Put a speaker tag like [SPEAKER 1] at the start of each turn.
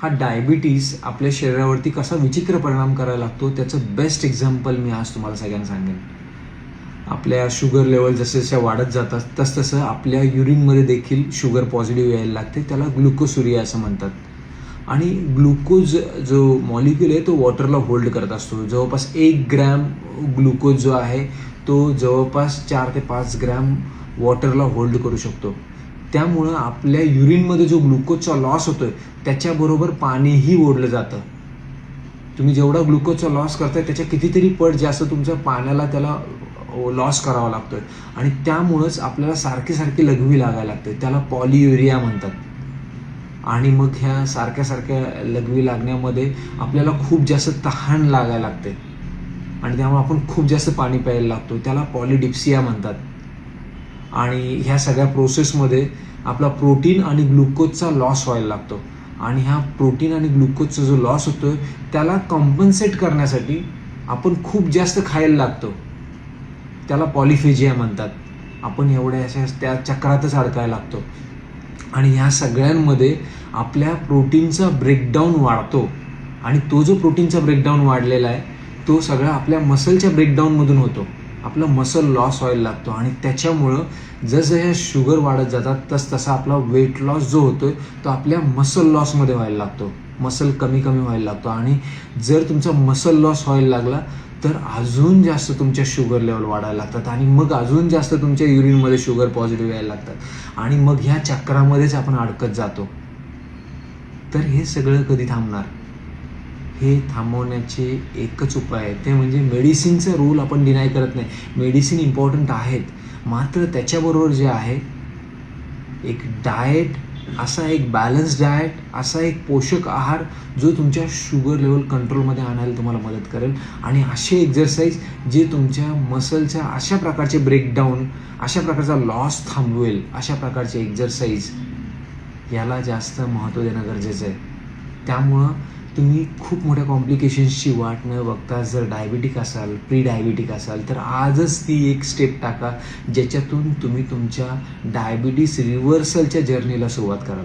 [SPEAKER 1] हा डायबिटीज आपल्या शरीरावरती कसा विचित्र परिणाम करायला लागतो त्याचं बेस्ट एक्झाम्पल मी आज तुम्हाला सगळ्यांना सांगेन. आपल्या शुगर लेवल जसे जसे वाढत जातात तसतसं आपल्या युरिनमध्ये देखील शुगर पॉझिटिव्ह यायला लागते. त्याला ग्लुकोसुरिया असं म्हणतात. आणि ग्लुकोज जो मॉलिक्यूल आहे तो वॉटरला होल्ड करत असतो. जवळपास 1 ग्रॅम ग्लुकोज जो आहे तो जवळपास 4 ते 5 ग्रॅम वॉटरला होल्ड करू शकतो. त्यामुळं आपल्या युरिनमध्ये जो ग्लुकोजचा लॉस होतोय त्याच्याबरोबर पाणीही ओढलं जातं. तुम्ही जेवढा ग्लुकोजचा लॉस करताय त्याच्या कितीतरी पट जास्त तुमच्या पाण्याला त्याला लॉस करावा लागतोय. आणि त्यामुळंच आपल्याला सारखी सारखी लघवी लागायला लागते. त्याला पॉलियुरिया म्हणतात. आणि मग ह्या सारख्या सारख्या लघवी लागण्यामध्ये आपल्याला खूप जास्त तहान लागायला लागते आणि त्यामुळे आपण खूप जास्त पाणी प्यायला लागतो. त्याला पॉलिडिप्सिया म्हणतात. आणि ह्या सगळ्या प्रोसेसमध्ये आपला प्रोटीन आणि ग्लुकोजचा लॉस व्हायला लागतो. आणि ह्या प्रोटीन आणि ग्लुकोजचा जो लॉस होतोय त्याला कॉम्पन्सेट करण्यासाठी आपण खूप जास्त खायला लागतो. त्याला पॉलिफेजिया म्हणतात. आपण एवढ्या अशा त्या चक्रातच अडकायला लागतो. आणि ह्या सगळ्यांमध्ये आपल्या प्रोटीनचा ब्रेकडाऊन वाढतो. आणि तो जो प्रोटीनचा ब्रेकडाऊन वाढलेला आहे तो सगळा आपल्या मसलच्या ब्रेकडाऊनमधून होतो. आपला मसल लॉस व्हायला लागतो. आणि त्याच्यामुळं जसं ह्या शुगर वाढत जातात तसतसा आपला वेट लॉस जो होतोय तो आपल्या मसल लॉसमध्ये व्हायला लागतो. मसल कमी कमी व्हायला लागतो. आणि जर तुमचा मसल लॉस व्हायला लागला तर अजून जास्त तुमच्या शुगर लेवल वाढायला लागतात. आणि मग अजून जास्त तुमच्या युरिनमध्ये शुगर पॉझिटिव्ह यायला लागतात. आणि मग ह्या चक्रामध्येच आपण अडकत जातो. तर हे सगळं कधी थांबणार? हे थांबवण्याचे एकच उपाय आहे, ते म्हणजे मेडिसिनचा रोल आपण डिनाय करत नाही. मेडिसिन इम्पॉर्टंट आहेत, मात्र त्याच्याबरोबर जे आहे एक डाएट, असा एक बॅलन्स डाएट, असा एक पोषक आहार जो तुमच्या शुगर लेवल कंट्रोलमध्ये आणायला तुम्हाला मदत करेल. आणि असे एक्झरसाईज जे तुमच्या मसलच्या अशा प्रकारचे ब्रेकडाऊन, अशा प्रकारचा लॉस थांबवेल, अशा प्रकारचे एक्झरसाईज याला जास्त महत्त्व देणं गरजेचं आहे. त्यामुळं तुम्ही खूप मोठ्या कॉम्प्लिकेशन्सची वाट न बघता जर डायबिटिक असाल, प्री डायबिटिक असाल तर आजच ती एक स्टेप टाका ज्याच्यातून तुम्ही तुमच्या डायबिटीस रिव्हर्सलच्या जर्नीला सुरुवात कराल.